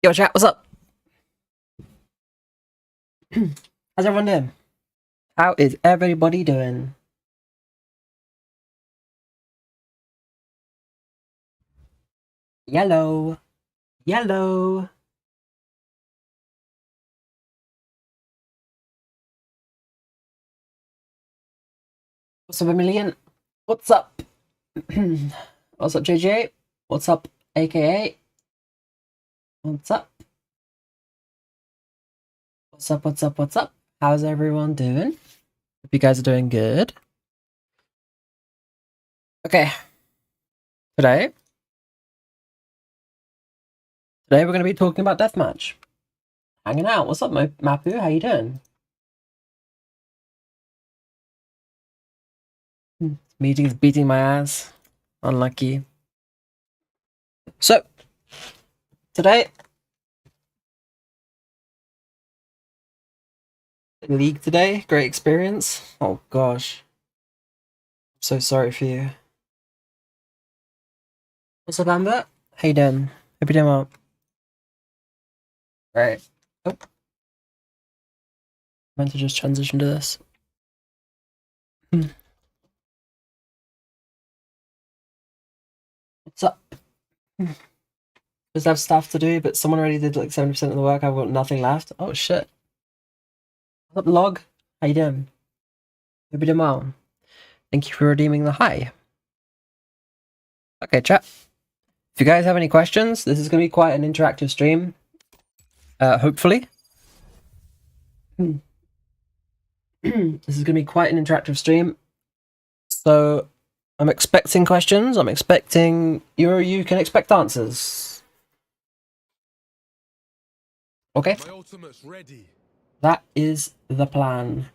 Yo, chat, what's up? How's everyone doing? How is everybody doing? Yellow. Yellow. What's up, Emilian? What's up? What's up, JJ? What's up, AKA? What's up? What's up, what's up, what's up? How's everyone doing? Hope you guys are doing good. Okay. Today we're going to be talking about deathmatch. Hanging out. What's up, Mapu? How you doing? Meeting's beating my ass. Unlucky. So, today, League today, great experience. Oh gosh. I'm so sorry for you. What's up, Amber? How you doing? Hope you're doing well. Right. Oh. Meant to just transition to this. What's up? Just have stuff to do, but someone already did like 70% of the work. I've got nothing left. Oh shit. What's up, Log? How you doing? Hope you're doing well. Thank you for redeeming the high. Okay, chat. If you guys have any questions, this is going to be quite an interactive stream. Hopefully. This is going to be quite an interactive stream. So, I'm expecting questions. I'm expecting... You can expect answers. Okay? My ultimate's ready. That is the plan.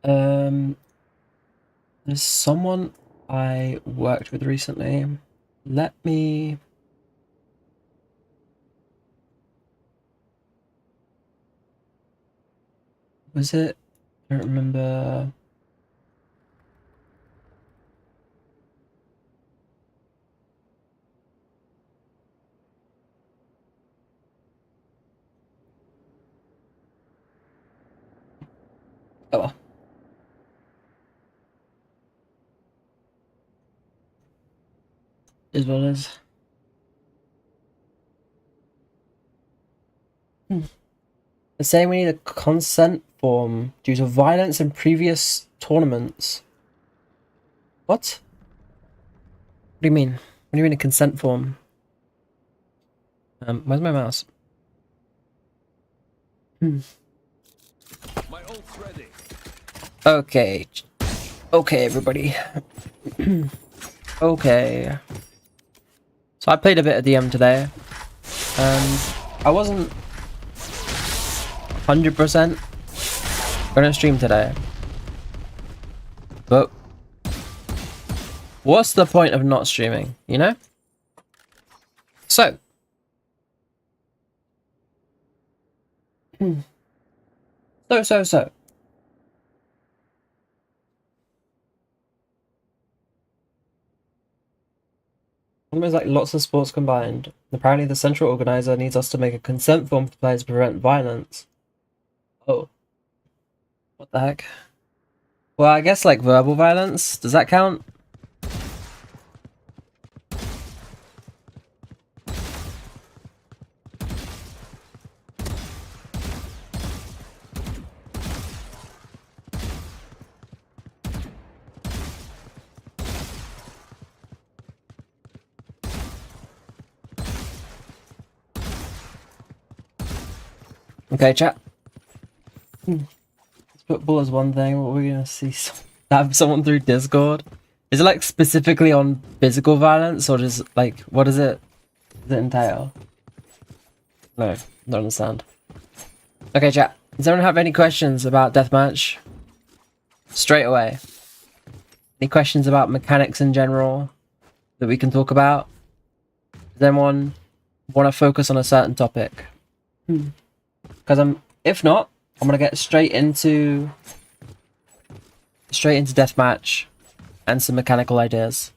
There's someone I worked with recently. Let me... Was it? I don't remember. Oh well. Is what it is. They're saying we need a consent form due to violence in previous tournaments. What? What do you mean? What do you mean a consent form? Where's my mouse? My ult's ready. Okay. Okay, everybody. Okay. So I played a bit of DM today, and I wasn't 100% gonna stream today. But what's the point of not streaming, you know? So. So. Almost like lots of sports combined. Apparently the central organizer needs us to make a consent form for players to prevent violence. Oh. What the heck? Well, I guess like verbal violence, does that count? Okay, chat. Let's put bull as one thing. What are we gonna see? Have someone through Discord? Is it like specifically on physical violence, or just like what does it entail? No, don't understand. Okay, chat. Does anyone have any questions about deathmatch? Straight away. Any questions about mechanics in general that we can talk about? Does anyone want to focus on a certain topic? Because if not, I'm gonna get straight into deathmatch and some mechanical ideas.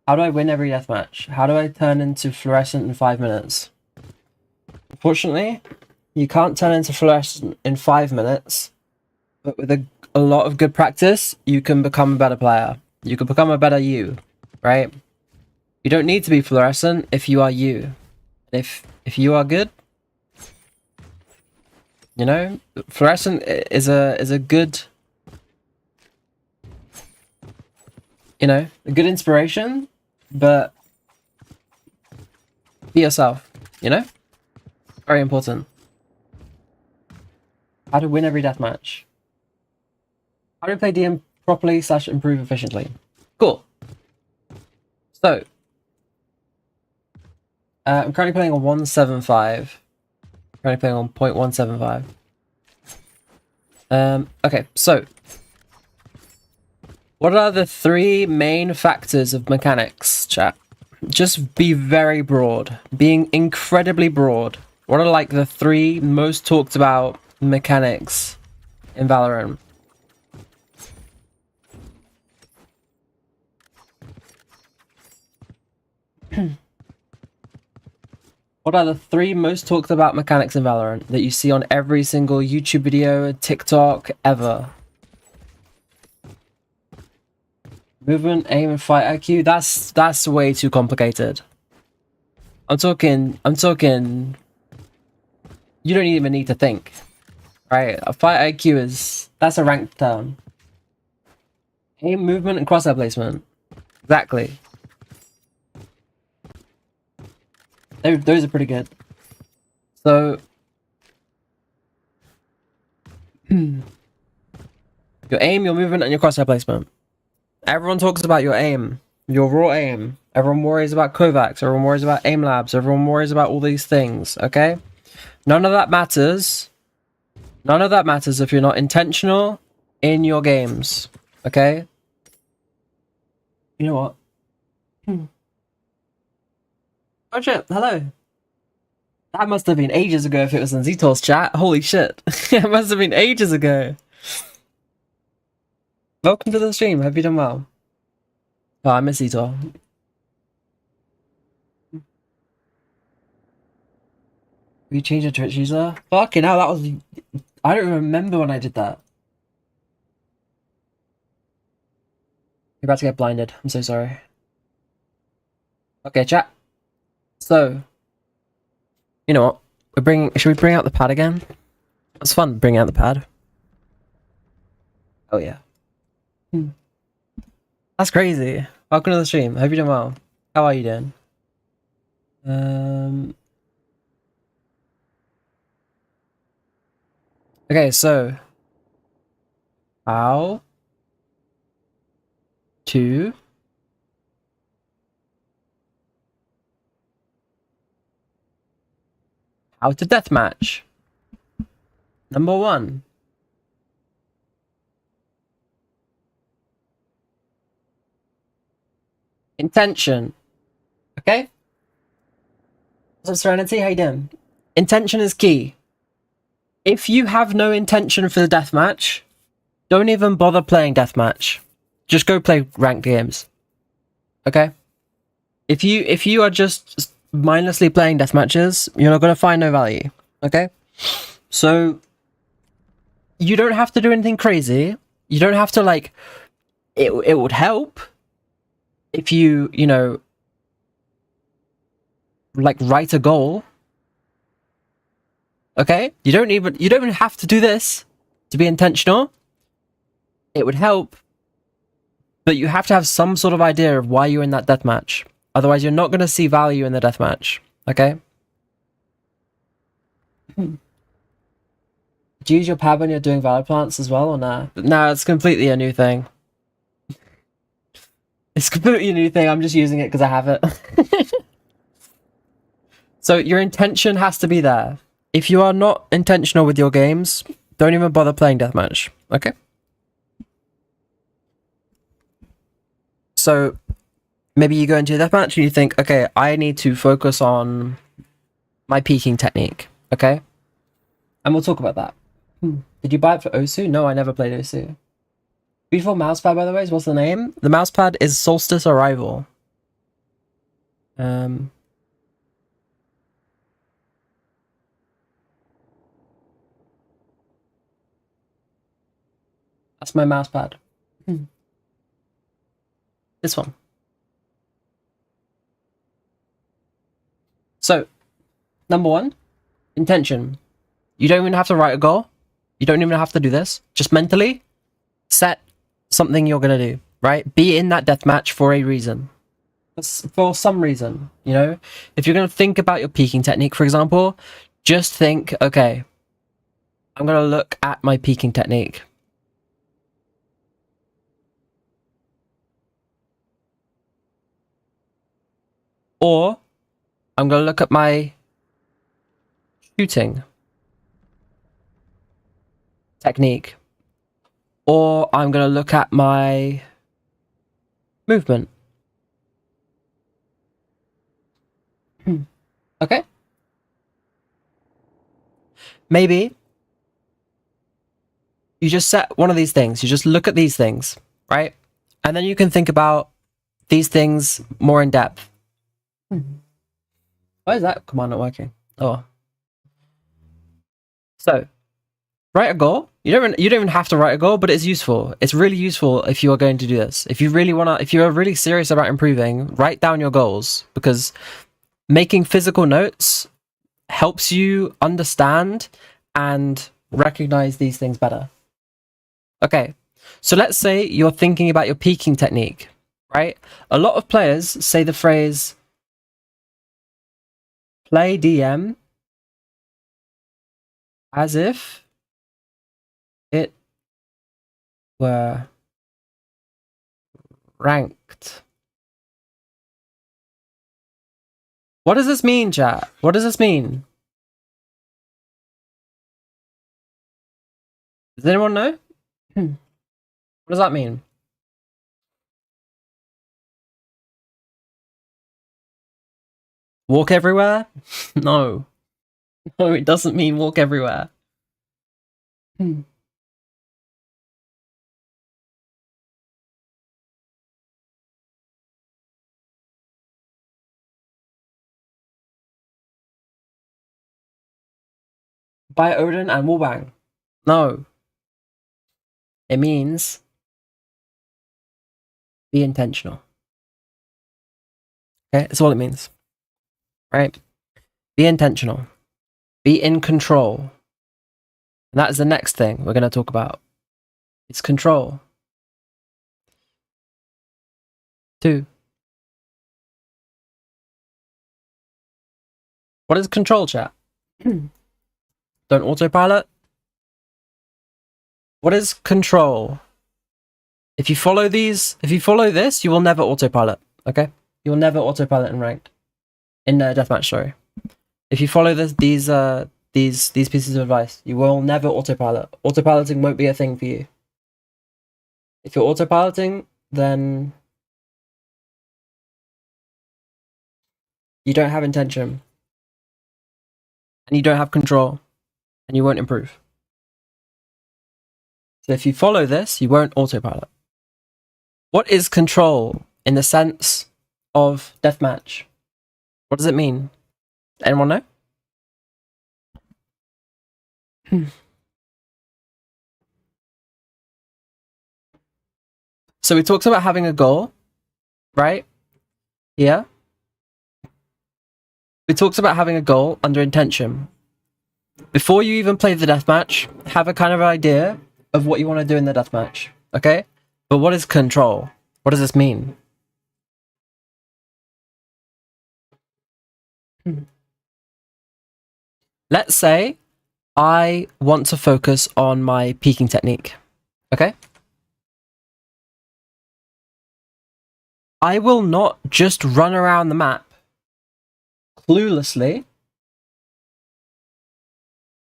How do I win every deathmatch? How do I turn into fluorescent in 5 minutes? Unfortunately, you can't turn into fluorescent in 5 minutes, but with a lot of good practice, you can become a better player. You can become a better you, right? You don't need to be fluorescent if you are you. If you are good, you know, fluorescent is a good, you know, a good inspiration, but be yourself, you know? Very important. How to win every deathmatch. How to play DM properly / improve efficiently. Cool. So, I'm currently playing on 175. Currently playing on 0.175. Okay, so what are the 3 main factors of mechanics, chat? Just be very broad. Being incredibly broad. What are like the 3 most talked about mechanics in Valorant? What are the 3 most talked about mechanics in Valorant that you see on every single YouTube video, TikTok, ever? Movement, aim, and fight IQ? That's way too complicated. I'm talking, you don't even need to think. Right? A fight IQ that's a ranked term. Aim, movement, and crosshair placement. Exactly. Those are pretty good. So, your aim, your movement, and your crosshair placement. Everyone talks about your aim, your raw aim. Everyone worries about Kovacs. Everyone worries about aim labs. Everyone worries about all these things, okay? None of that matters. None of that matters if you're not intentional in your games, okay? You know what? Oh shit, hello. That must have been ages ago if it was in Zetor's chat. Holy shit. It must have been ages ago. Welcome to the stream. Hope you done well. Oh, I miss Zetor. We changed the Twitch user? Fucking hell, that was... I don't remember when I did that. You're about to get blinded. I'm so sorry. Okay, chat. So, you know what? Should we bring out the pad again? It's fun bringing out the pad. Oh yeah. That's crazy. Welcome to the stream. Hope you're doing well. How are you doing? Okay, so how to deathmatch. Number 1. Intention. Okay? So Serenity, how you doing? Intention is key. If you have no intention for the deathmatch, don't even bother playing deathmatch. Just go play ranked games. Okay? If you are just mindlessly playing deathmatches, you're not gonna find no value. Okay? So you don't have to do anything crazy. You don't have to like it would help if you know, like write a goal. Okay? You don't even have to do this to be intentional. It would help, but you have to have some sort of idea of why you're in that deathmatch. Otherwise, you're not going to see value in the deathmatch. Okay? Do you use your pad when you're doing valor plants as well, or nah? Nah, it's completely a new thing. It's completely a new thing. I'm just using it because I have it. So your intention has to be there. If you are not intentional with your games, don't even bother playing deathmatch. Okay? So maybe you go into a deathmatch and you think, okay, I need to focus on my peeking technique. Okay? And we'll talk about that. Did you buy it for Osu? No, I never played Osu. Beautiful mousepad, by the way. What's the name? The mousepad is Solstice Arrival. Um, that's my mouse pad. This one. So, number one, intention. You don't even have to write a goal. You don't even have to do this. Just mentally set something you're going to do, right? Be in that deathmatch for a reason. For some reason, you know? If you're going to think about your peeking technique, for example, just think, okay, I'm going to look at my peeking technique. Or I'm going to look at my shooting technique. Or I'm going to look at my movement. Okay? Maybe you just set one of these things. You just look at these things, right? And then you can think about these things more in depth. Why is that command not working? Oh. So, write a goal. You don't even have to write a goal, but it's useful. It's really useful if you are going to do this. If you're really serious about improving, write down your goals, because making physical notes helps you understand and recognize these things better. Okay, so let's say you're thinking about your peaking technique, right? A lot of players say the phrase play DM as if it were ranked. What does this mean, chat? What does this mean? Does anyone know? What does that mean? Walk everywhere? No. No, it doesn't mean walk everywhere. By Odin and Wallbang. No. It means be intentional. Okay, that's all it means. Right? Be intentional. Be in control. And that is the next thing we're going to talk about. It's control. 2. What is control, chat? Don't autopilot? What is control? If you follow this, you will never autopilot, okay? You will never autopilot in ranked. In deathmatch, sorry. If you follow these pieces of advice, you will never autopilot. Autopiloting won't be a thing for you. If you're autopiloting, then you don't have intention. And you don't have control. And you won't improve. So if you follow this, you won't autopilot. What is control in the sense of deathmatch? What does it mean? Anyone know? So we talked about having a goal, right? Yeah. We talked about having a goal under intention. Before you even play the deathmatch, have a kind of idea of what you want to do in the deathmatch, okay? But what is control? What does this mean? Let's say I want to focus on my peeking technique, okay? I will not just run around the map cluelessly.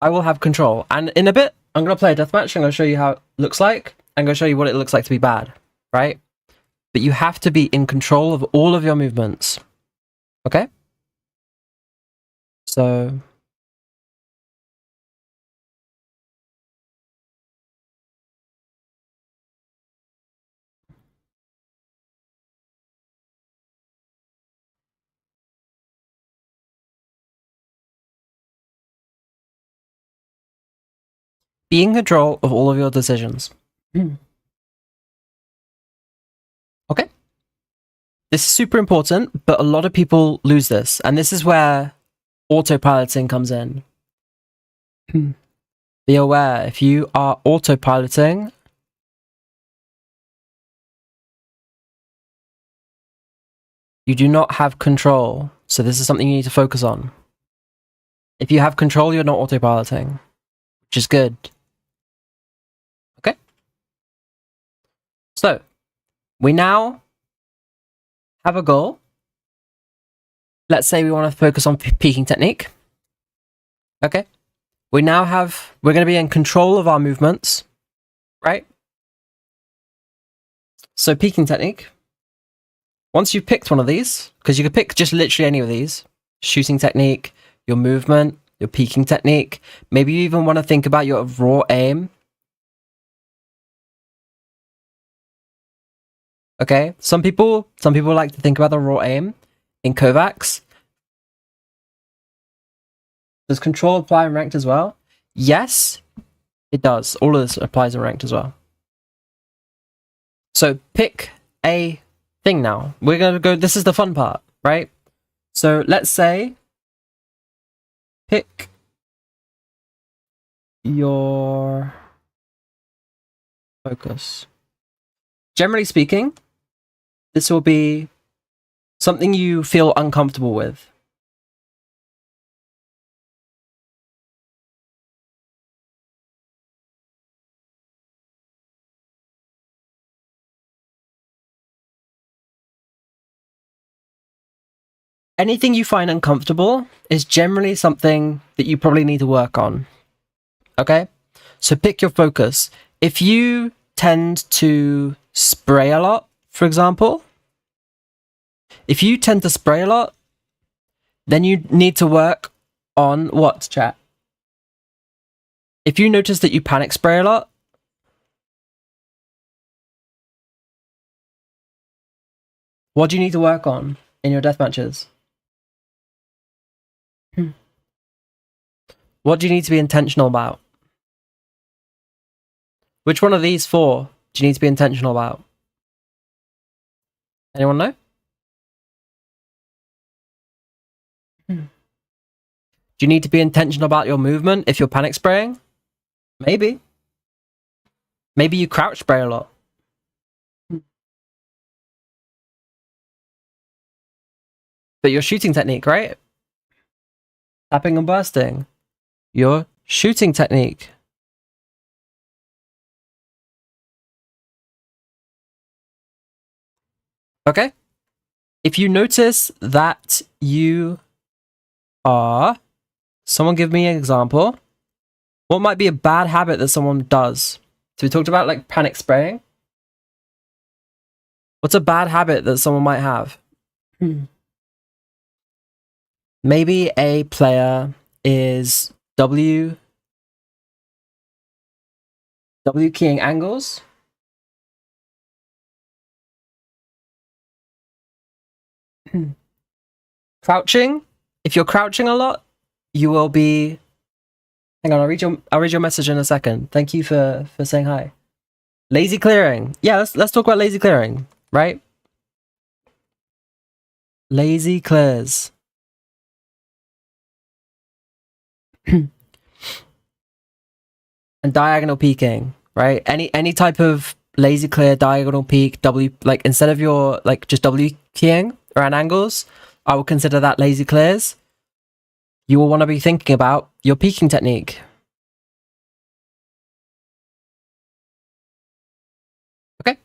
I will have control. And in a bit, I'm going to play a deathmatch. I'm going to show you how it looks like. I'm going to show you what it looks like to be bad, right? But you have to be in control of all of your movements, okay? So Be in control of all of your decisions. Okay? This is super important, but a lot of people lose this, and this is where autopiloting comes in. Be aware, if you are autopiloting, you do not have control. So this is something you need to focus on. If you have control, you're not autopiloting, which is good. Okay? So, we now have a goal. Let's say we want to focus on peaking technique. Okay? We're going to be in control of our movements, right? So peaking technique. Once you've picked one of these, because you could pick just literally any of these, shooting technique, your movement, your peaking technique, maybe you even want to think about your raw aim. Okay, some people like to think about the raw aim in Kovacs. Does control apply in ranked as well? Yes, it does. All of this applies in ranked as well. So pick a thing now. We're going to go, this is the fun part, right? So let's say pick your focus. Generally speaking, this will be something you feel uncomfortable with. Anything you find uncomfortable is generally something that you probably need to work on. Okay? So pick your focus. If you tend to spray a lot, for example, if you tend to spray a lot, then you need to work on what, chat? If you notice that you panic spray a lot, what do you need to work on in your deathmatches? What do you need to be intentional about? Which one of these four do you need to be intentional about? Anyone know? Do you need to be intentional about your movement if you're panic spraying? Maybe. Maybe you crouch spray a lot. But your shooting technique, right? Tapping and bursting. Your shooting technique. Okay? If you notice that you are... Someone give me an example. What might be a bad habit that someone does? So we talked about like panic spraying. What's a bad habit that someone might have? Maybe a player is W keying angles. Crouching. If you're crouching a lot, you will be... Hang on, I'll read your message in a second. Thank you for saying hi. Lazy clearing. Yeah, let's talk about lazy clearing, right? Lazy clears. And diagonal peeking, right? Any type of lazy clear, diagonal peek, W, like instead of your like just W keying around angles, I would consider that lazy clears. You will want to be thinking about your peeking technique. Okay.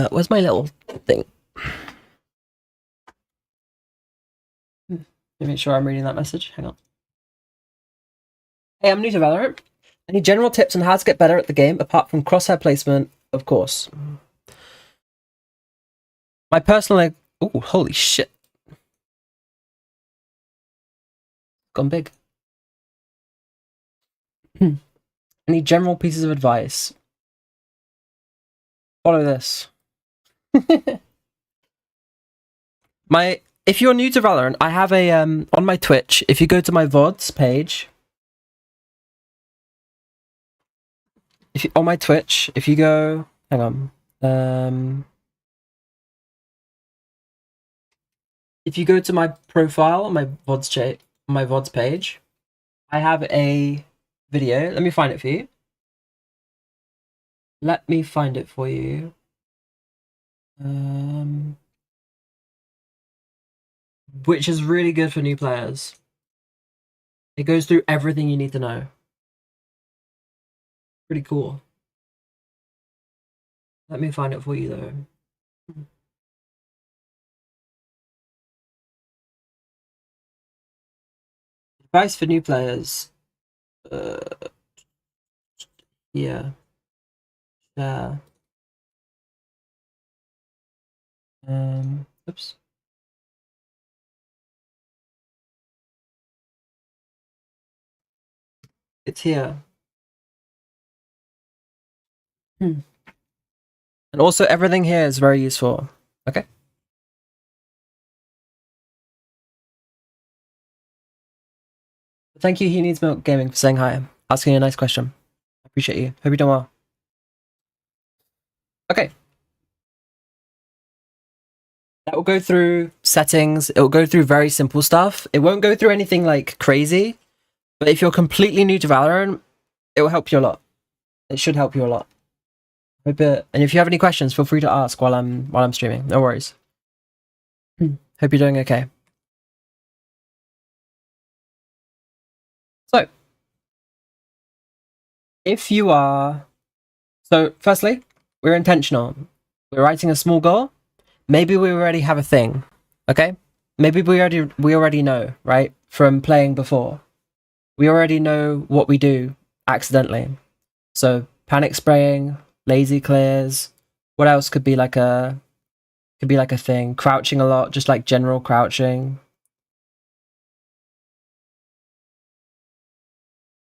Where's my little thing? Let me make sure I'm reading that message. Hang on. Hey, I'm new to Valorant. Any general tips on how to get better at the game, apart from crosshair placement, of course? My personal... Oh, holy shit. Gone big. Any general pieces of advice? Follow this. If you're new to Valorant, I have a on my Twitch, if you go to my VODs page, if you, on my Twitch, if you go, hang on, if you go to my profile on my VODs page, I have a video. Let me find it for you. Let me find it for you. Which is really good for new players. It goes through everything you need to know. Pretty cool. Let me find it for you though. Advice for new players. Yeah. Yeah. Oops. It's here. And also everything here is very useful. Okay. Thank you, He Needs Milk Gaming, for saying hi. Asking a nice question. I appreciate you. Hope you're doing well. Okay. That will go through settings. It will go through very simple stuff. It won't go through anything like crazy. But if you're completely new to Valorant, it will help you a lot. It should help you a lot. Hope it, and if you have any questions, feel free to ask while I'm streaming. No worries. Hope you're doing okay. So, if you are, so firstly, we're intentional. We're writing a small goal. Maybe we already have a thing, okay? Maybe we already know, right? From playing before. We already know what we do accidentally. So panic spraying, lazy clears. What else could be like a thing? Crouching a lot, just like general crouching.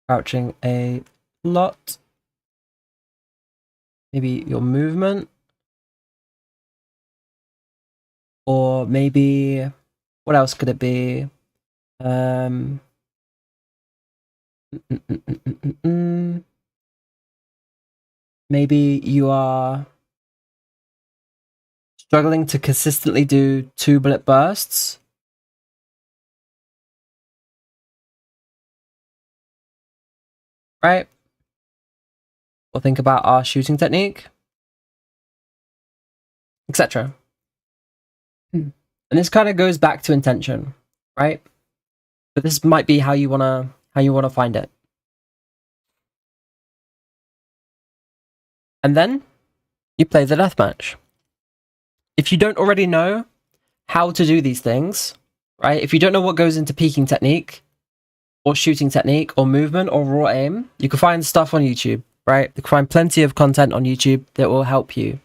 Crouching a lot. Maybe your movement. Or maybe, what else could it be? Maybe you are struggling to consistently do 2-bullet bursts. Right? Or think about our shooting technique, etc. And this kind of goes back to intention, right? But this might be how you wanna find it. And then you play the deathmatch. If you don't already know how to do these things, right? If you don't know what goes into peeking technique, or shooting technique, or movement, or raw aim, you can find stuff on YouTube, right? You can find plenty of content on YouTube that will help you.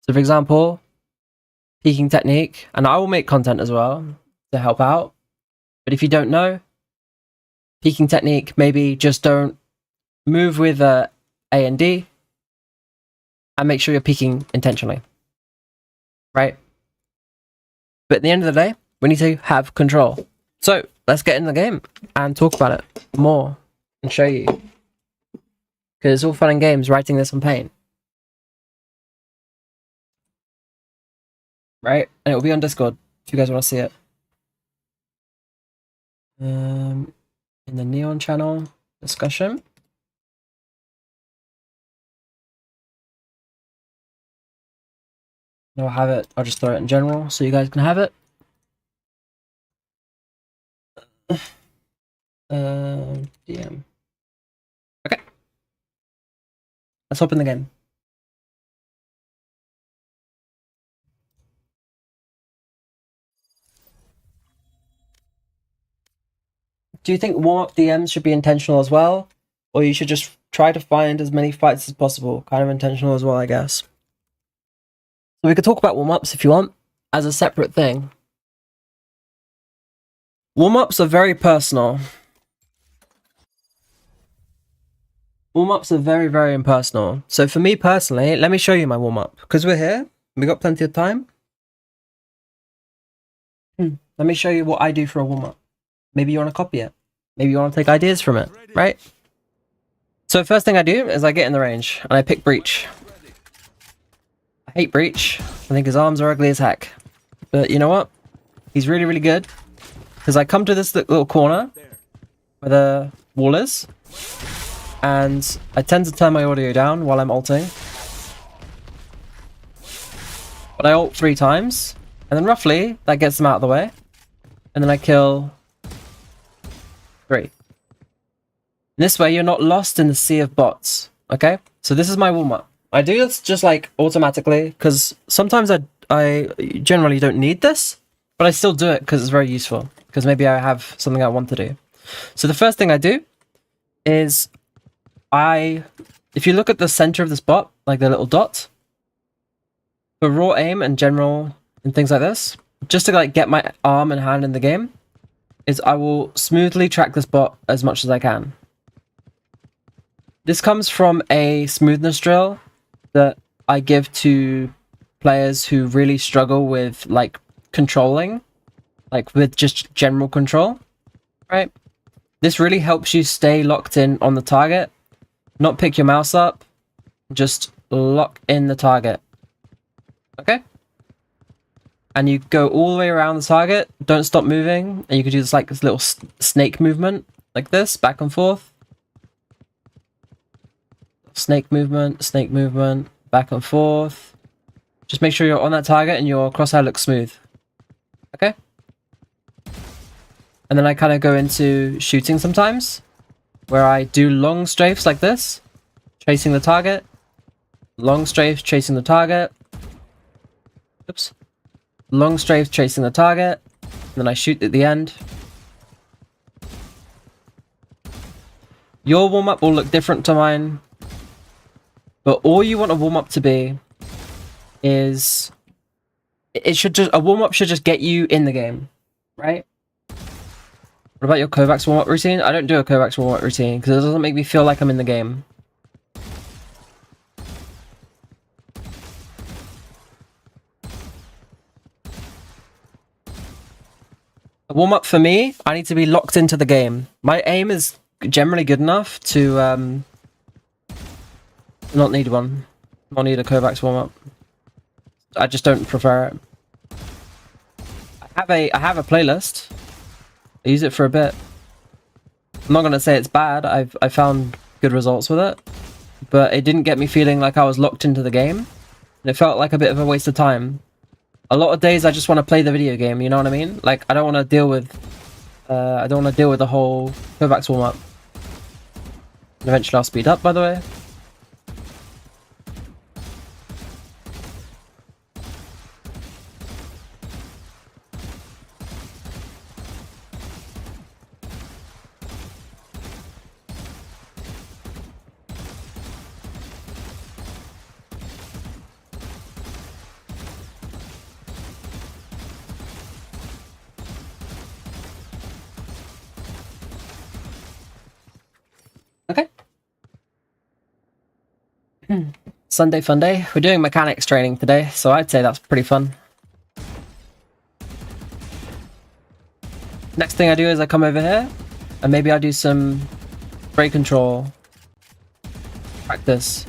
So for example, peeking technique, and I will make content as well to help out. But if you don't know, peeking technique, maybe just don't move with A and D, and make sure you're peeking intentionally, right? But at the end of the day, we need to have control. So let's get in the game and talk about it more and show you. Because it's all fun and games writing this on paint. Right? And it will be on Discord if you guys want to see it. In the Neon channel discussion. I'll have it, I'll just throw it in general so you guys can have it. DM. Okay. Let's hop in the game. Do you think warm-up DMs should be intentional as well? Or you should just try to find as many fights as possible? Kind of intentional as well, I guess. So we could talk about warm-ups if you want, as a separate thing. Warm-ups are very personal. Warm-ups are very, very impersonal. So for me personally, let me show you my warm-up. Because we're here, we got plenty of time. Let me show you what I do for a warm-up. Maybe you want to copy it. Maybe you want to take ideas from it, right? So first thing I do is I get in the range and I pick Breach. I hate Breach. I think his arms are ugly as heck. But you know what? He's really, really good. Because I come to this little corner where the wall is. And I tend to turn my audio down while I'm ulting. But I ult 3 times. And then roughly, that gets them out of the way. And then I kill 3. This way, you're not lost in the sea of bots. Okay? So this is my warm-up. I do this just like automatically, because sometimes I generally don't need this, but I still do it because it's very useful. Because maybe I have something I want to do. So the first thing I do is if you look at the center of this bot, like the little dot, for raw aim and general and things like this, just to like get my arm and hand in the game, is I will smoothly track this bot as much as I can. This comes from a smoothness drill that I give to players who really struggle with like controlling, like with just general control, right? This really helps you stay locked in on the target, not pick your mouse up, just lock in the target. Okay? And you go all the way around the target, don't stop moving, and you can do this like this little snake movement, like this, back and forth. Snake movement, back and forth. Just make sure you're on that target and your crosshair looks smooth. Okay? And then I kind of go into shooting sometimes, where I do long strafes like this, chasing the target. Long strafe, chasing the target. Oops. Long strafe, chasing the target. And then I shoot at the end. Your warm-up will look different to mine. But all you want a warm-up to be is a warm-up should just get you in the game, right? What about your Kovacs warm-up routine? I don't do a Kovacs warm-up routine because it doesn't make me feel like I'm in the game. A warm-up for me, I need to be locked into the game. My aim is generally good enough to not need one. Not need a Kovacs warm-up. I just don't prefer it. I have a playlist. I use it for a bit. I'm not gonna say it's bad. I found good results with it, but it didn't get me feeling like I was locked into the game, and it felt like a bit of a waste of time. A lot of days I just want to play the video game. You know what I mean? Like I don't want to deal with the whole Kovacs warm-up. Eventually I'll speed up, by the way. Okay. Sunday fun day. We're doing mechanics training today, so I'd say that's pretty fun. Next thing I do is I come over here, and maybe I do some spray control practice.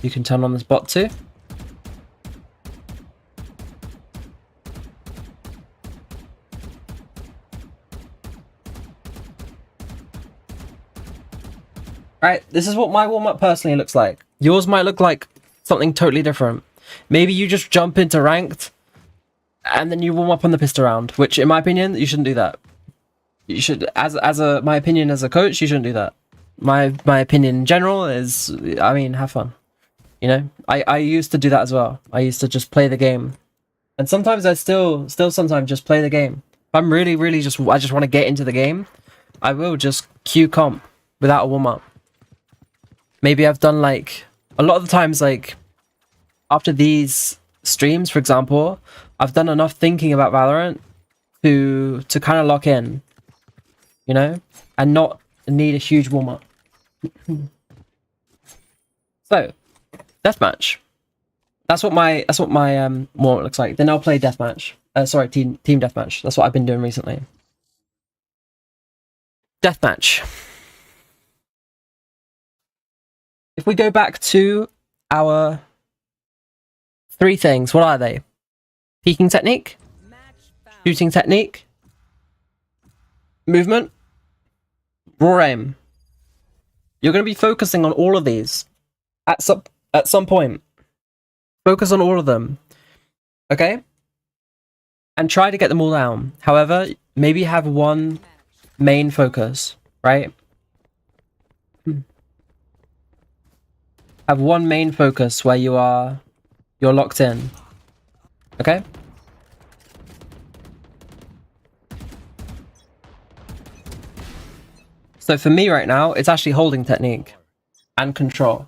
You can turn on this bot too. Right, this is what my warm-up personally looks like. Yours might look like something totally different. Maybe you just jump into ranked, and then you warm up on the pistol round, which in my opinion, you shouldn't do that. You should, my opinion as a coach, you shouldn't do that. My opinion in general is, I mean, have fun. You know, I used to do that as well. I used to just play the game. And sometimes I still sometimes just play the game. If I'm really, I just want to get into the game, I will just queue comp without a warm-up. Maybe I've done like, a lot of the times like, after these streams, for example, I've done enough thinking about Valorant to kind of lock in, you know, and not need a huge warm-up. So, deathmatch. That's what my more looks like. Then I'll play deathmatch. Sorry, team deathmatch. That's what I've been doing recently. Deathmatch. If we go back to our 3 things, what are they? Peeking technique, shooting technique, movement, raw aim. You're going to be focusing on all of these at some point. Focus on all of them, okay? And try to get them all down. However, maybe have one main focus, right? Have one main focus where you're locked in, okay? So for me right now, it's actually holding technique and control.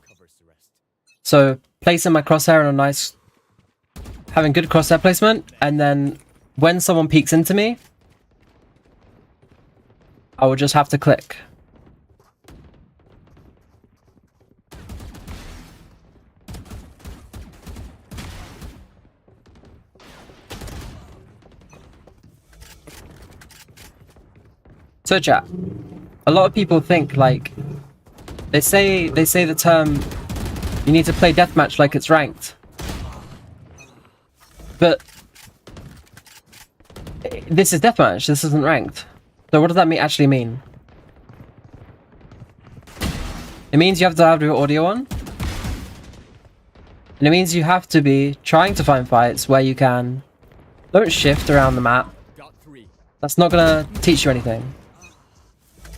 So placing my crosshair in a nice, having good crosshair placement, and then when someone peeks into me, I would just have to click. So chat, a lot of people think like, they say the term, you need to play deathmatch like it's ranked. But this is deathmatch, this isn't ranked. So what does that actually mean? It means you have to have your audio on. And it means you have to be trying to find fights where you can. Don't shift around the map. That's not gonna teach you anything.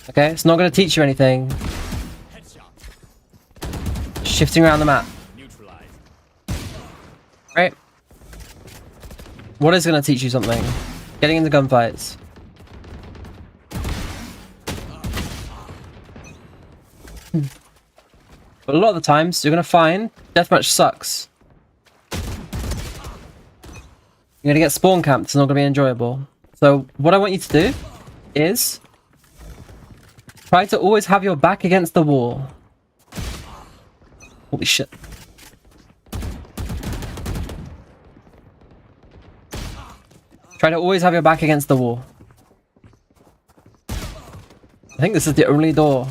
Okay, it's not gonna teach you anything. Shifting around the map. Right? What is gonna teach you something? Getting into gunfights. But a lot of the times, you're gonna find deathmatch sucks. You're gonna get spawn camped, it's not gonna be enjoyable. So, what I want you to do is try to always have your back against the wall. Holy shit. Try to always have your back against the wall. I think this is the only door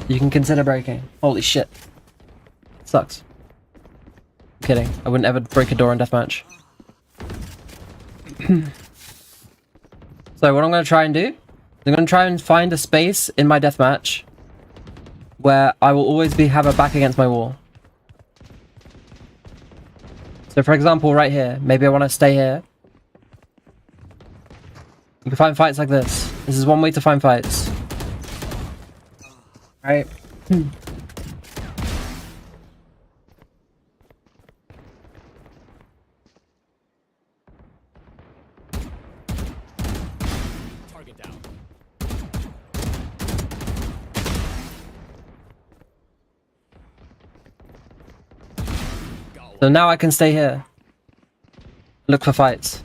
you can consider breaking. Holy shit. Sucks. I'm kidding. I wouldn't ever break a door in deathmatch. So what I'm going to try and do, I'm going to try and find a space in my deathmatch where I will always have a back against my wall. So for example, right here, maybe I want to stay here. You can find fights like this. This is one way to find fights. Right? Target down. So now I can stay here. Look for fights.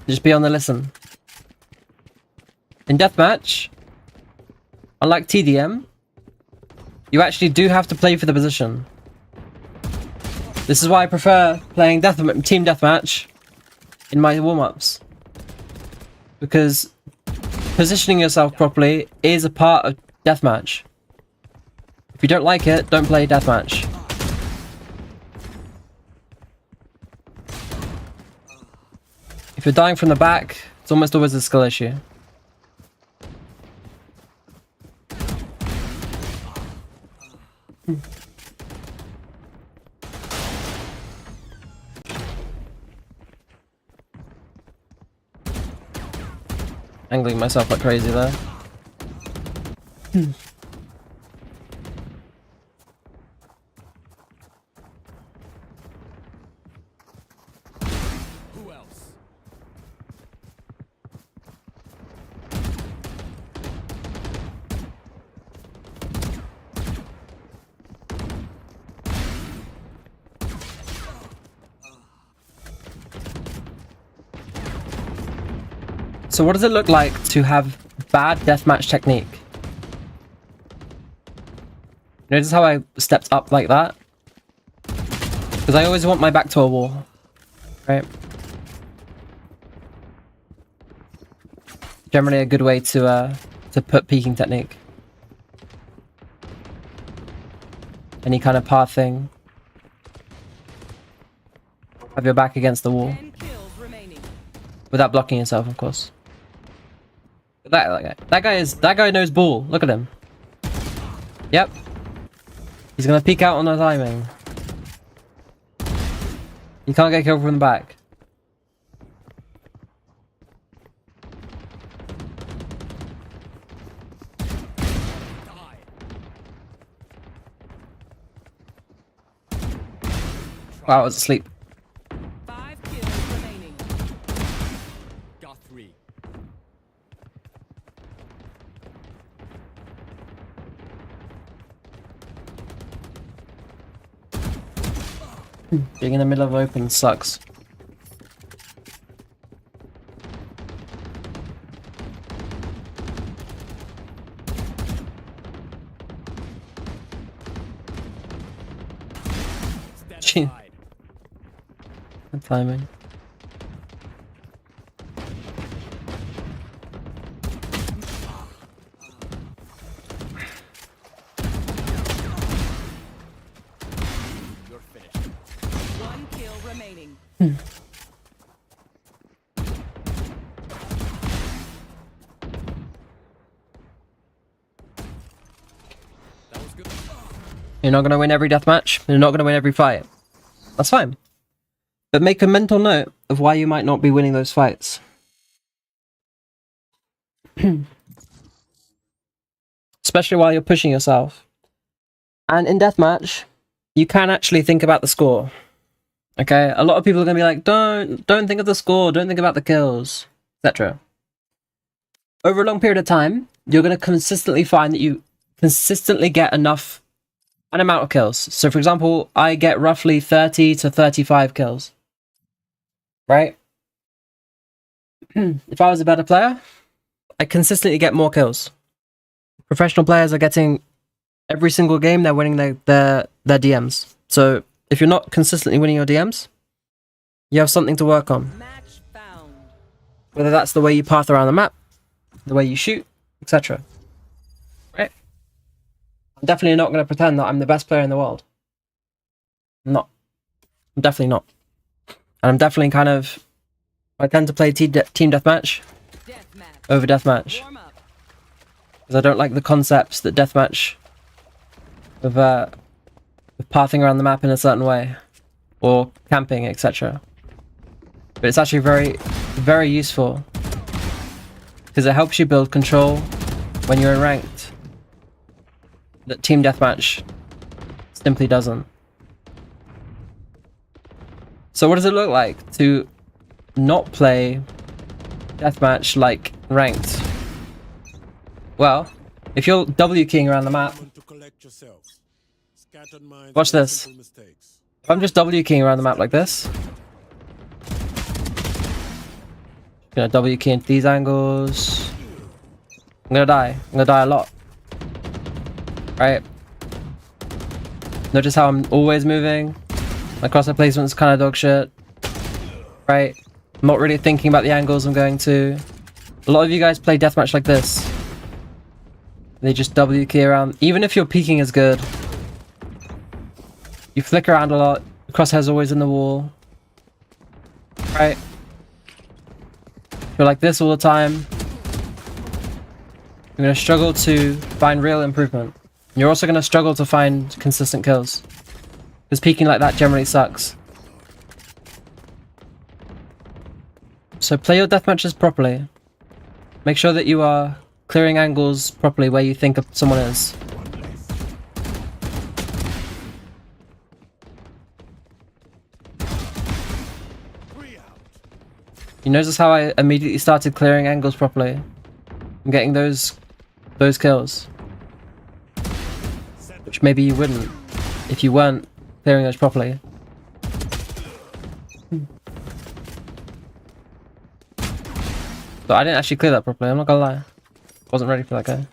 Just be on the listen. In deathmatch, unlike TDM, you actually do have to play for the position. This is why I prefer playing team deathmatch in my warm-ups. Because positioning yourself properly is a part of deathmatch. If you don't like it, don't play deathmatch. If you're dying from the back, it's almost always a skill issue. Angling myself like crazy there. Who else? So what does it look like to have bad deathmatch technique? Notice how I stepped up like that? Because I always want my back to a wall. Right? Generally a good way to put peeking technique. Any kind of pathing. Have your back against the wall. 10 kills remaining. Without blocking yourself, of course. That guy knows ball. Look at him. Yep. He's gonna peek out on the timing. You can't get killed from the back. Wow, I was asleep. 5 kills remaining. Got 3. Being in the middle of open sucks. Stand Gee. aside. Good timing. You're finished. 1 kill remaining. That was good. You're not gonna win every deathmatch. You're not gonna win every fight. That's fine. But make a mental note of why you might not be winning those fights. Especially while you're pushing yourself. And in deathmatch, you can actually think about the score. Okay? A lot of people are gonna be like, don't think of the score, don't think about the kills, etc. Over a long period of time, you're gonna consistently find that you consistently get an amount of kills. So for example, I get roughly 30 to 35 kills. Right? If I was a better player, I consistently get more kills. Professional players are getting every single game, they're winning their DMs. So if you're not consistently winning your DMs, you have something to work on. Match found. Whether that's the way you path around the map, the way you shoot, etc. Right? I'm definitely not going to pretend that I'm the best player in the world. I'm not. I'm definitely not. And I'm definitely I tend to play team deathmatch Deathmatch. over deathmatch. Warm up. Because I don't like the concepts that deathmatch of pathing around the map in a certain way. Or camping, etc. But it's actually very, very useful. Because it helps you build control when you're in ranked. That team deathmatch simply doesn't. So what does it look like to not play deathmatch like ranked? Well, if you're W keying around the map, watch this. If I'm just W keying around the map like this, gonna W key into these angles. I'm gonna die. I'm gonna die a lot. Right? Notice how I'm always moving. My crosshair placement's kind of dog shit. Right? I'm not really thinking about the angles I'm going to. A lot of you guys play deathmatch like this. They just W key around. Even if your peeking is good, you flick around a lot. The crosshair's always in the wall. Right? You're like this all the time. You're going to struggle to find real improvement. You're also going to struggle to find consistent kills. Because peeking like that generally sucks. So play your deathmatches properly. Make sure that you are clearing angles properly where you think someone is. You notice how I immediately started clearing angles properly? I'm getting those kills. Which maybe you wouldn't if you weren't clearing those properly. But I didn't actually clear that properly, I'm not gonna lie. Wasn't ready for that guy.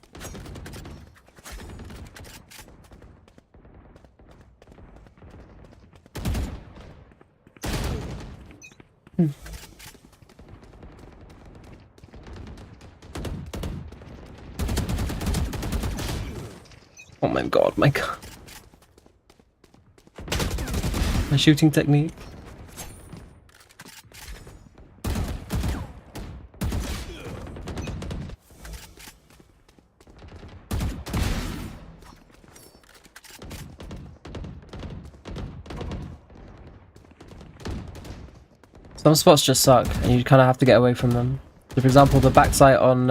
Oh my god, my god. My shooting technique. Some spots just suck, and you kind of have to get away from them. So for example, the backside on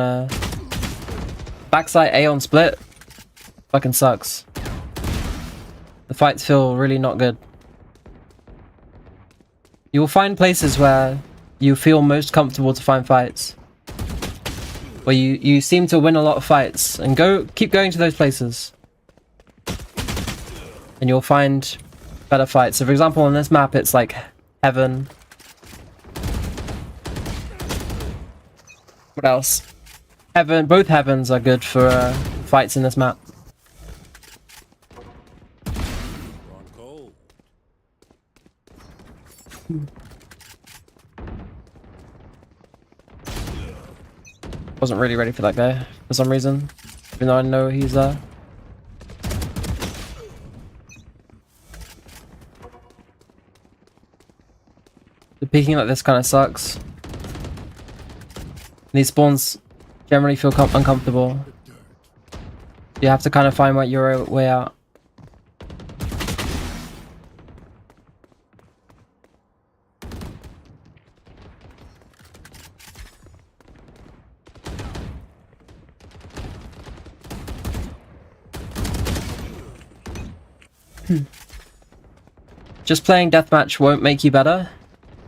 backside A on split fucking sucks. The fights feel really not good. You will find places where you feel most comfortable to find fights, where you seem to win a lot of fights, and keep going to those places, and you'll find better fights. So for example, on this map, it's like Heaven. What else? Heaven. Both Heavens are good for fights in this map. Gone cold. Wasn't really ready for that guy for some reason, even though I know he's there. The peeking like this kind of sucks. These spawns generally feel uncomfortable. You have to kind of find your way out. Just playing deathmatch won't make you better.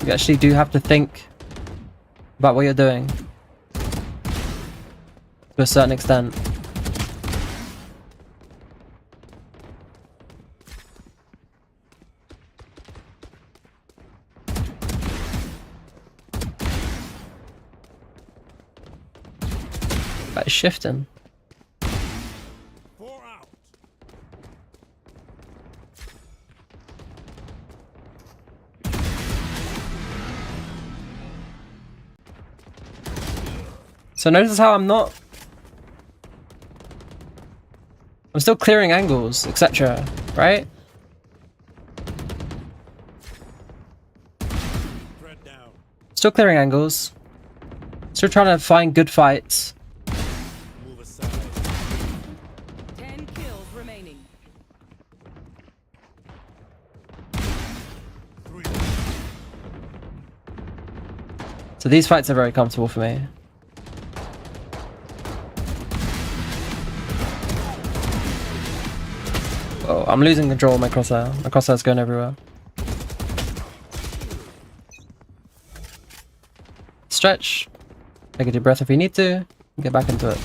You actually do have to think about what you're doing to a certain extent. That is shifting. 4 out. So notice how I'm still clearing angles, etc. Right? Threat down. Still clearing angles. Still trying to find good fights. Move aside. 10 kills remaining. 3. So these fights are very comfortable for me. Oh, I'm losing control of my crosshair. My crosshair's going everywhere. Stretch. Take a deep breath if you need to. Get back into it.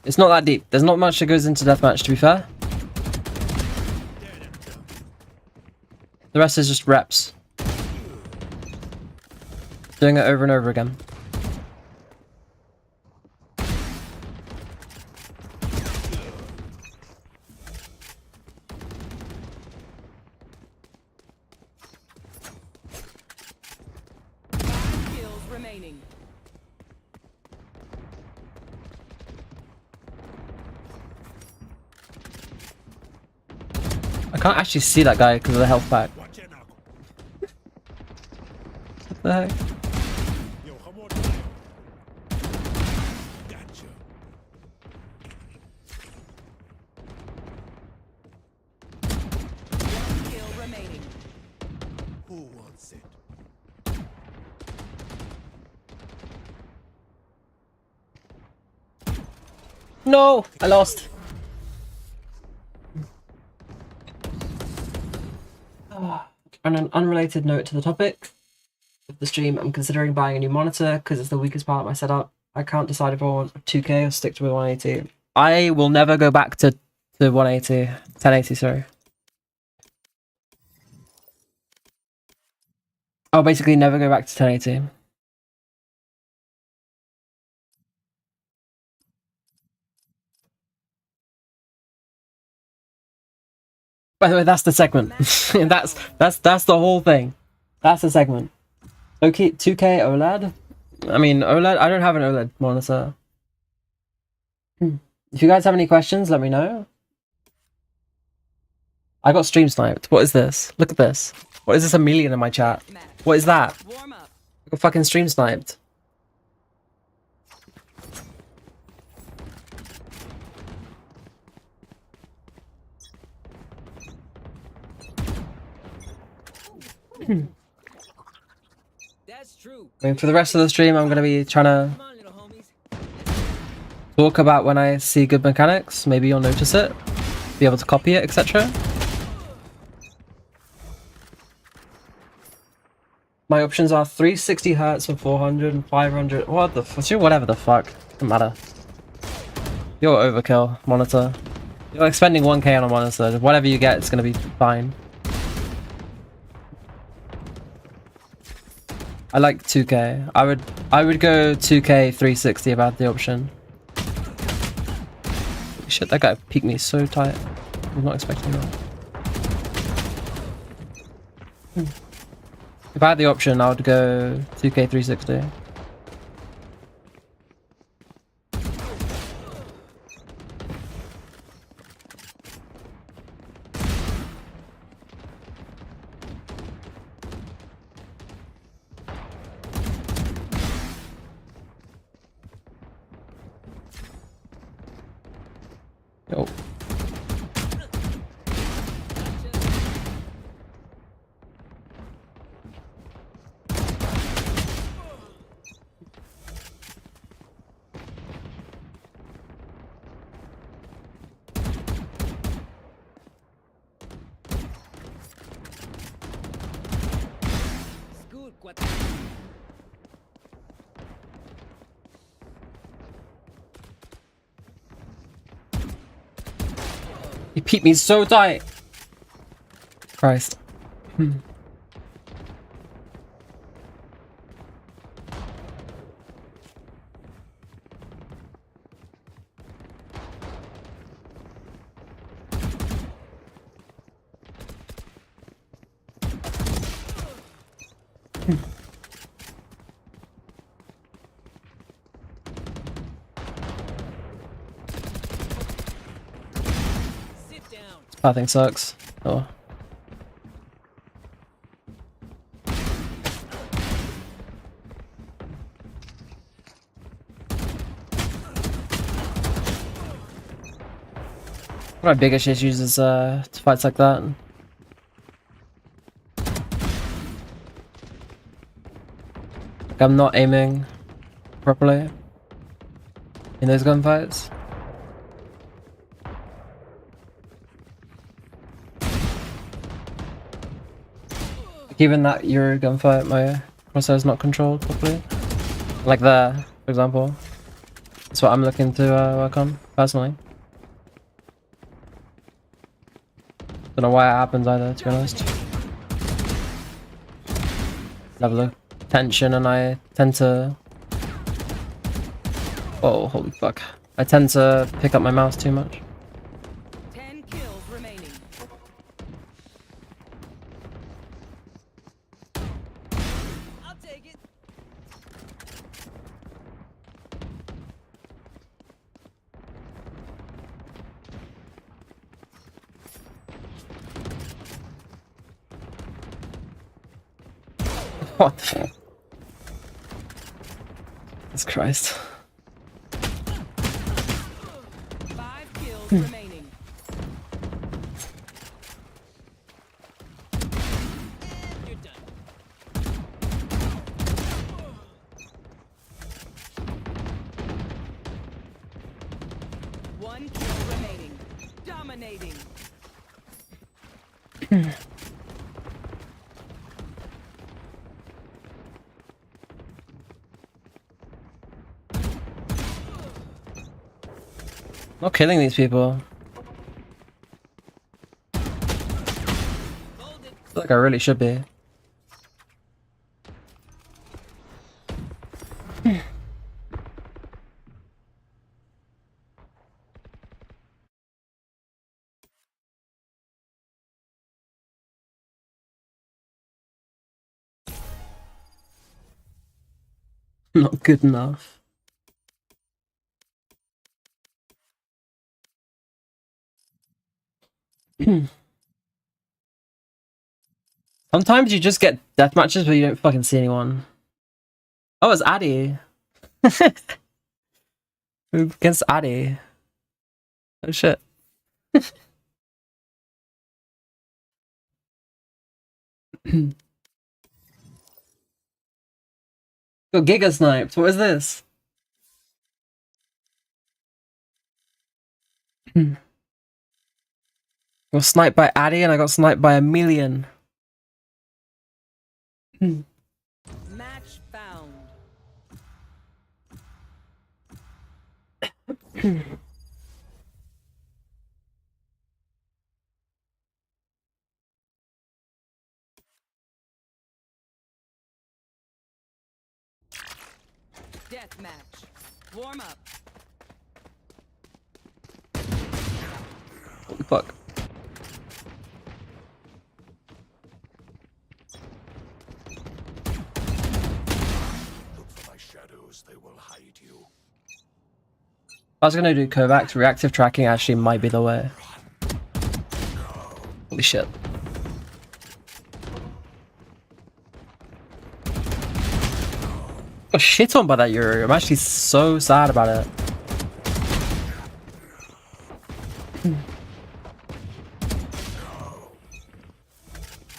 It's not that deep. There's not much that goes into deathmatch, to be fair. The rest is just reps. Doing it over and over again. Kills remaining. I can't actually see that guy because of the health pack. Watch your knuckle. What the heck? Yo, come on. Gotcha. Kill remaining. Who wants it? No! I lost. On an unrelated note to the topic of the stream, I'm considering buying a new monitor because it's the weakest part of my setup. I can't decide if I want 2K or stick to 180. I will never go back to 180. 1080, sorry. I'll basically never go back to 1080. By the way, that's the segment. that's the whole thing. That's the segment. Okay, 2K OLED. I mean, OLED. I don't have an OLED monitor. If you guys have any questions, let me know. I got stream sniped. What is this? Look at this. What is this? 1 million in my chat. What is that? Warm up. I got fucking stream sniped. That's true. I mean, for the rest of the stream, I'm gonna be trying to Come on, little homies. talk about when I see good mechanics. Maybe you'll notice it, be able to copy it, etc. My options are 360 Hz for 400 and 500. What the fuck? Whatever the fuck. Doesn't matter. You're overkill, monitor. You're like spending 1K on a monitor. Whatever you get, it's gonna be fine. I like 2K. I would go 2K 360 about the option. Shit, that guy peeked me so tight. I was not expecting that. If I had the option, I would go 2K 360. Yo. Scoot, cuate. He peeked me so tight. Christ. Sit down. That thing sucks. Oh. One of my biggest issues is fights like that. Like I'm not aiming properly in those gunfights. Like even that Euro gunfight, my crosshair's not controlled properly. Like there, for example. That's what I'm looking to work on personally. Don't know why it happens either, to be honest. Level of tension, and I tend to. Oh, holy fuck! I tend to pick up my mouse too much. 10 kills remaining. I'll take it. What the fuck? Jesus Christ. 5 kills remaining. You're done. One kill remaining. Dominating. Not killing these people. Hold it. I feel like I really should be. Not good enough. Sometimes you just get death matches where you don't fucking see anyone. Oh, it's Addy. Against Addy. Oh shit. Got Giga sniped. What is this? Got sniped by Addy and I got sniped by a million. Match found. Deathmatch. Warm up. Holy fuck. Look for my shadows, they will hide you. I was gonna do Kovacs. Reactive tracking actually might be the way. Holy shit. Got shit on by that Yuri. I'm actually so sad about it.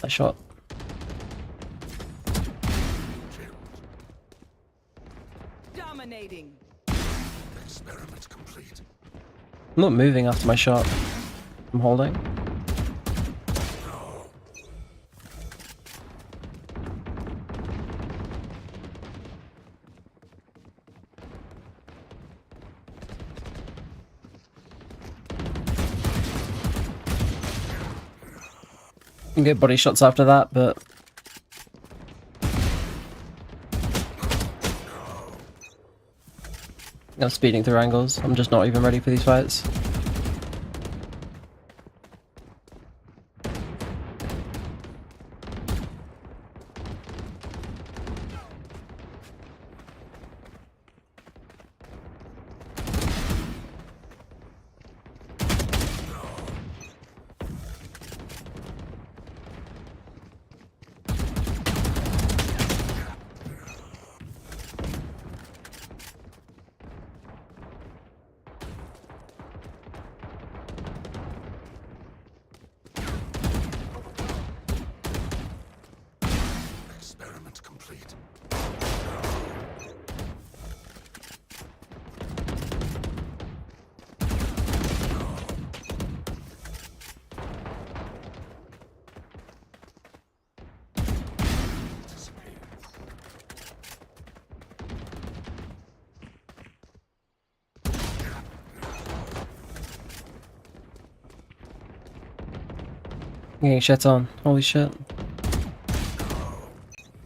That shot. Dominating. Experiment complete. I'm not moving after my shot. I'm holding. You can get body shots after that, but I'm speeding through angles. I'm just not even ready for these fights. Experiment complete. Disappear. I'm getting shit on. Holy shit.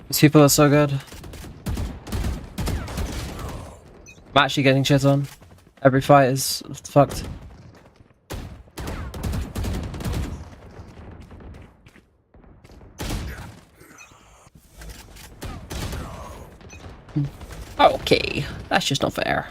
These people are so good. I'm actually getting shit on. Every fight is fucked. Okay, that's just not fair.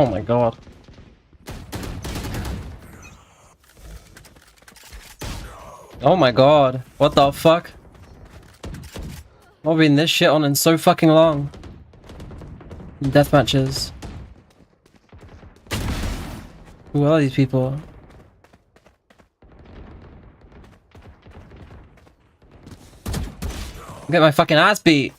Oh my god. Oh my god. What the fuck? I've been this shit on in so fucking long. Death matches. Who are these people? Get my fucking ass beat.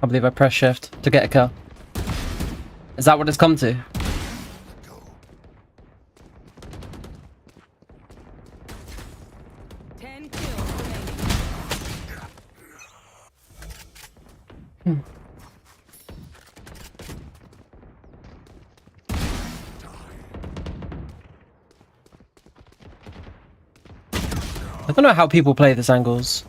I believe I press shift to get a kill. Is that what it's come to? Go. 10 kills remaining. I don't know how people play this angles.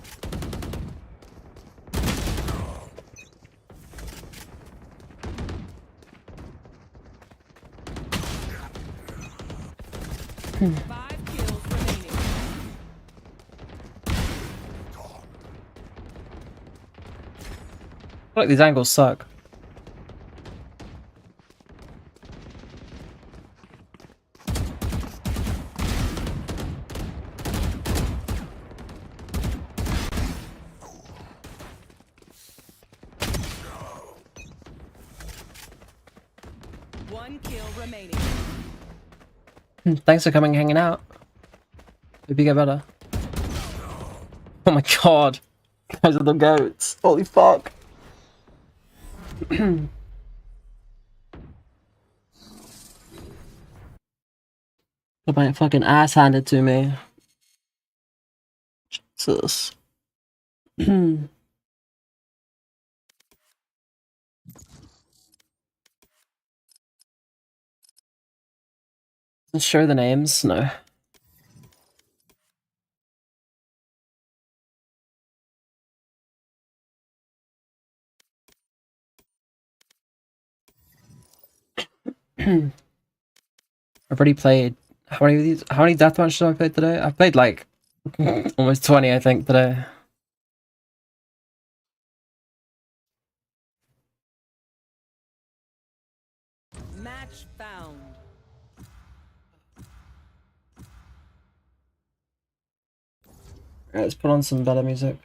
Five kills remaining. I feel like these angles suck. One kill remaining. Thanks for coming and hanging out. Hope you get better. Oh my god. Guys are the goats. Holy fuck. Got my fucking ass handed to me. Jesus. Let's show the names. No. I've already played how many of these? How many deathmatches have I played today? I've played like almost 20, I think, today. Match found. Alright, let's put on some better music.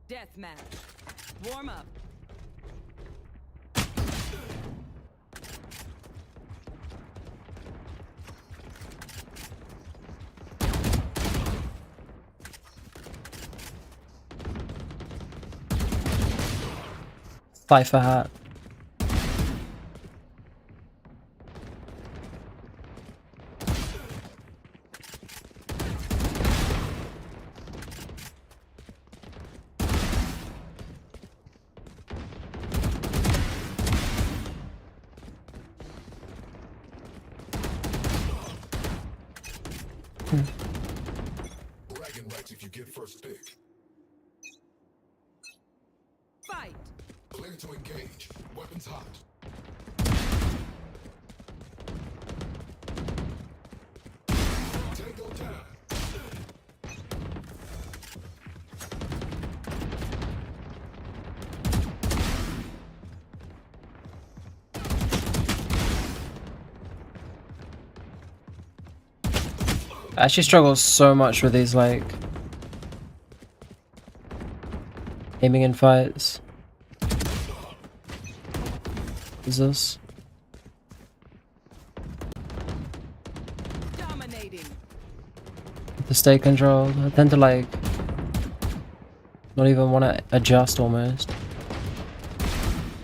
Deathmatch. Warm up. Cypher hat. Bragging rights if you get first pick. Fight. Clear to engage. Weapons hot. Tango down. I actually struggle so much with these, like, aiming in fights. What is this? Dominating. To stay controlled. I tend to, like, not even want to adjust almost.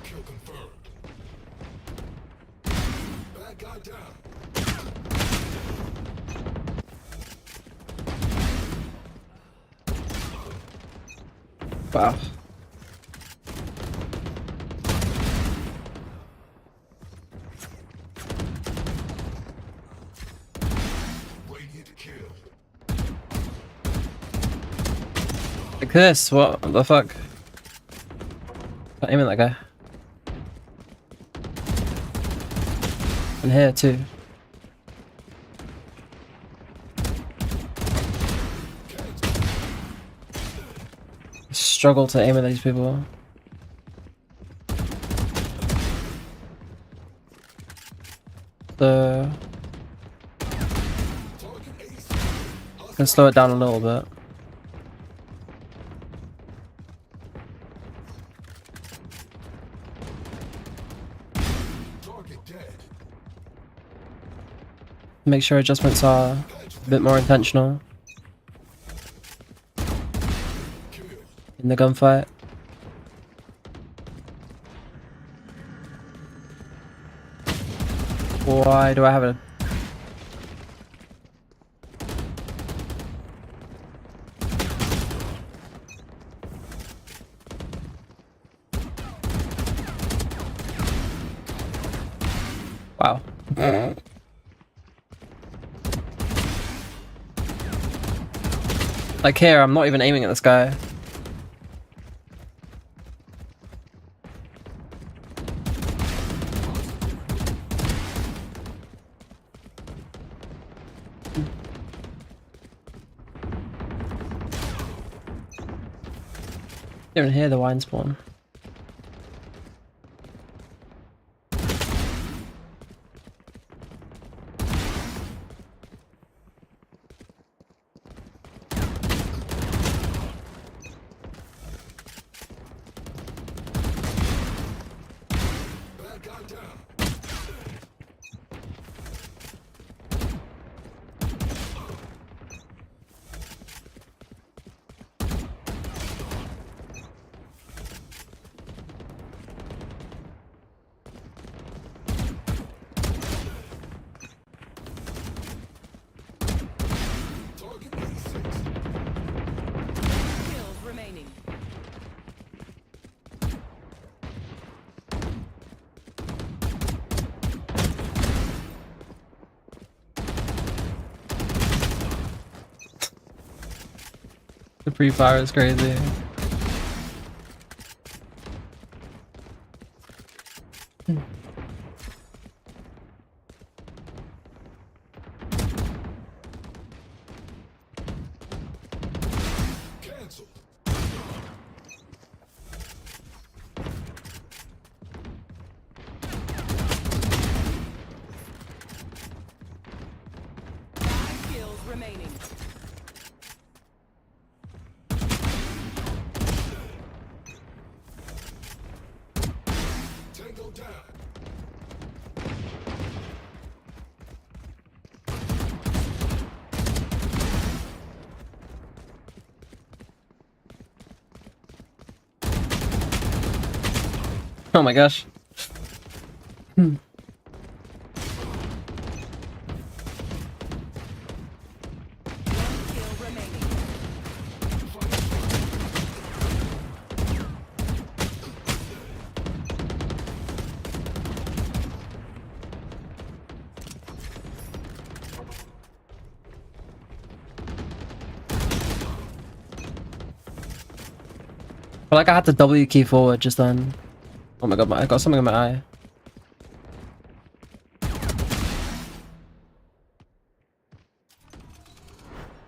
Kill confirmed. Bad guy down. Wow. Radiant kill. Like this? What the fuck? Can't aim at that guy. And here too. Struggle to aim at these people. So Target ace. can slow it down a little bit. Target dead. Make sure adjustments are a bit more intentional in the gunfight. Why do I have a... Wow. Like here, I'm not even aiming at this guy. Don't even hear the wine spawn. Kills remaining. The pre-fire is crazy. Cancelled. Five kills remaining. Tango down. Oh my gosh. One kill remaining. I feel like I had to W key forward just then. Oh my god, I got something in my eye.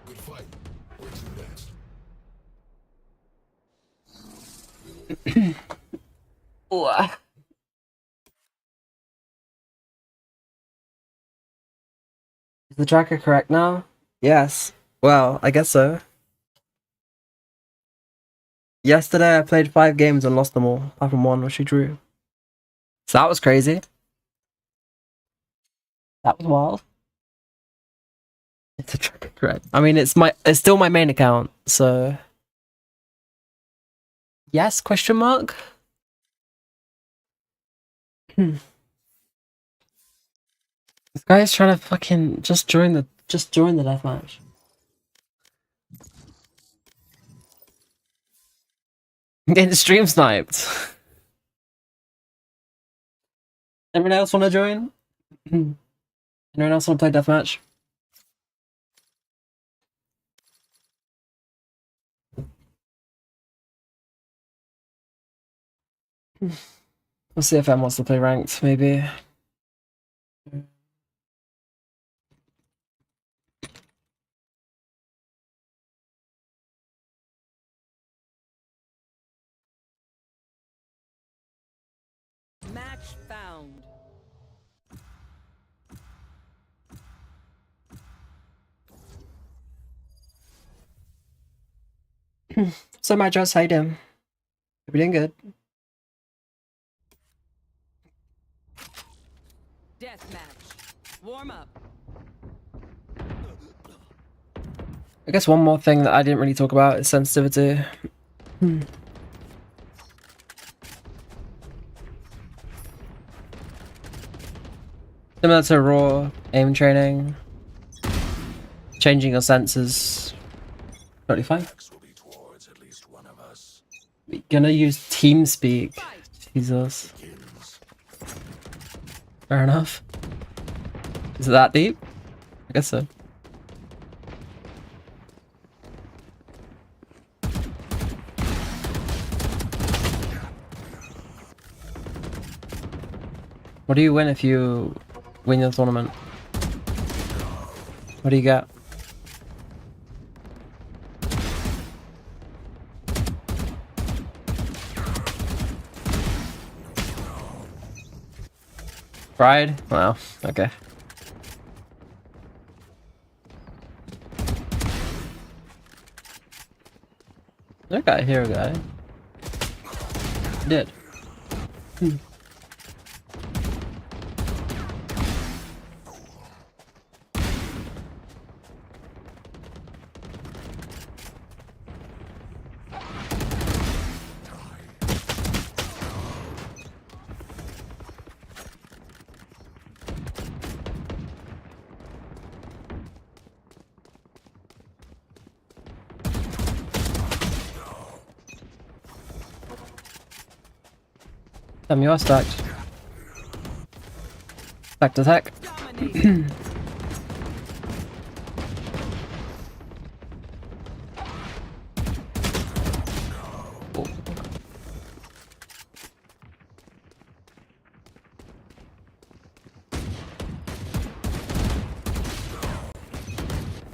Good fight. Where to next? Is the tracker correct now? Yes. Well, I guess so. Yesterday I played 5 games and lost them all, apart from one which we drew. So that was crazy. That was wild. It's a tracker correct. I mean, it's still my main account, so yes, question mark? This guy's trying to fucking just join the deathmatch. Getting stream sniped. Anyone else want to join? Anyone else want to play deathmatch? We'll see if Em wants to play ranked, maybe. Match found. So my just how you doing? Hope you're doing good. Deathmatch. Warm up. I guess one more thing that I didn't really talk about is sensitivity. Similar to raw aim training, changing your senses. Totally fine. Axe will be towards at least one of us. We're gonna use TeamSpeak. Jesus. Begins. Fair enough. Is it that deep? I guess so. What do you win if you win your tournament? What do you get? Pride? Wow, okay. Okay, here we go. Did. Damn, you are stacked. Stacked attack. Dominating.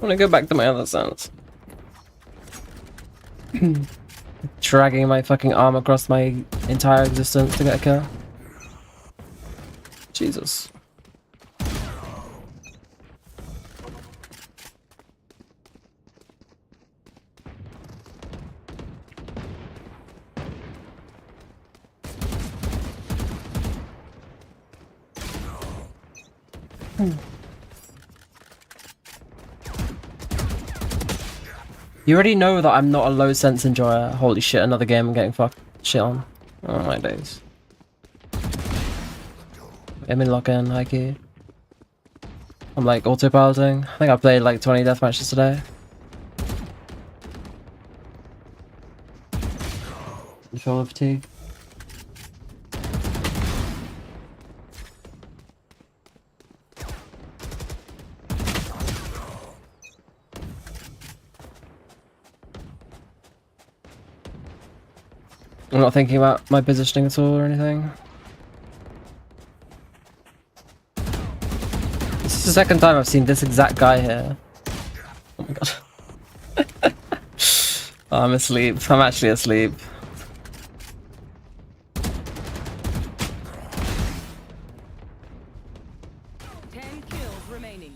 I wanna go back to my other stance. Dragging my fucking arm across my entire existence to get a kill. Jesus. You already know that I'm not a low sense enjoyer. Holy shit, another game I'm getting fucked shit on. Oh my days. I'm in lock-in, high key. I'm like autopiloting. I think I played like 20 deathmatches today. You feel the fatigue? I'm not thinking about my positioning at all or anything. This is the second time I've seen this exact guy here. Oh my god. Oh, I'm asleep. I'm actually asleep. Ten kills remaining.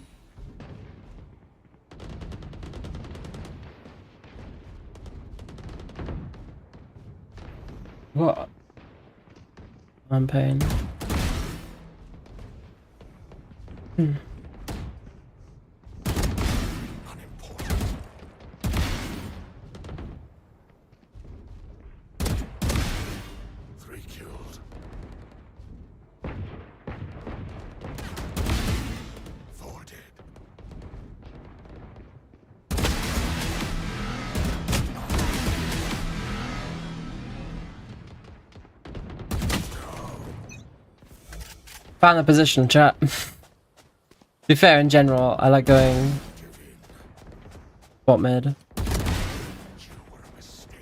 What? I'm pain. Unimportant. Three killed. Four dead. Found the position, chat. To be fair, in general, I like going bot mid. You were a mistake.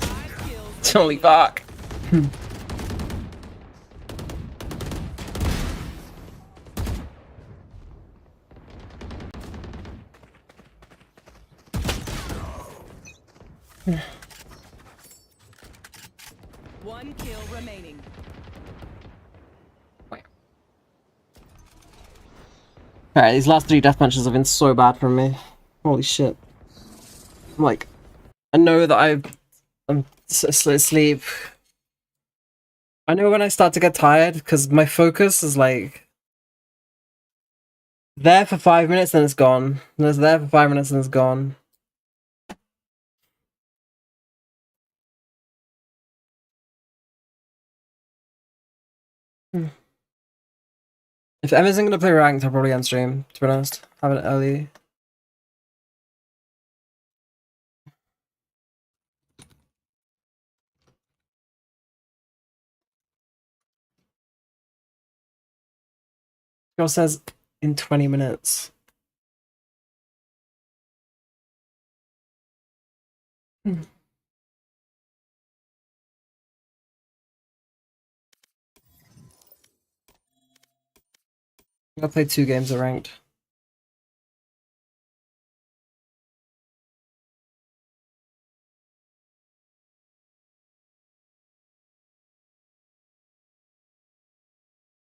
Five kills. Holy fuck. One kill remaining. Alright, these last 3 death matches have been so bad for me. Holy shit. I'm like, I know that I'm asleep. I know when I start to get tired, because my focus is like there for 5 minutes and it's gone. And it's there for 5 minutes and it's gone. If Em isn't gonna play ranked, I'll probably end stream, to be honest. Have it early. Girl says in 20 minutes. I played 2 games of ranked.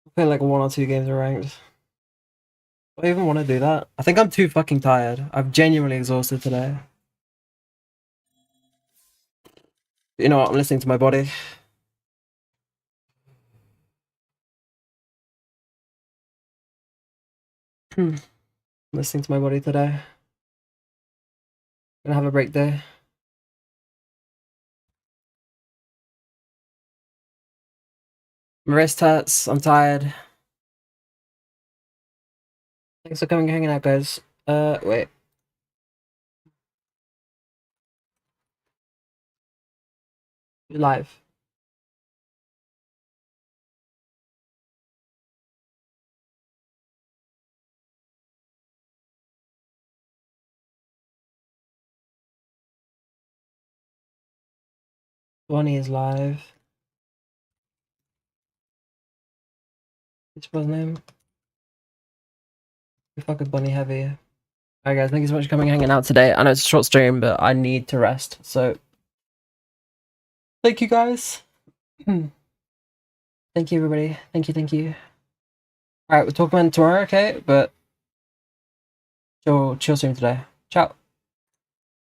I played like 1 or 2 games of ranked. Do I even want to do that? I think I'm too fucking tired. I'm genuinely exhausted today. You know what? I'm listening to my body. Listening to my body today. Gonna have a break day. My wrist hurts. I'm tired. Thanks for coming and hanging out, guys. Wait. Live. Bonnie is live. What's his name? We fucking Bonnie heavy. Alright guys, thank you so much for coming and hanging out today. I know it's a short stream, but I need to rest, so thank you guys. Thank you everybody. Thank you. Alright, we'll talk about it tomorrow, okay? But chill stream today. Ciao.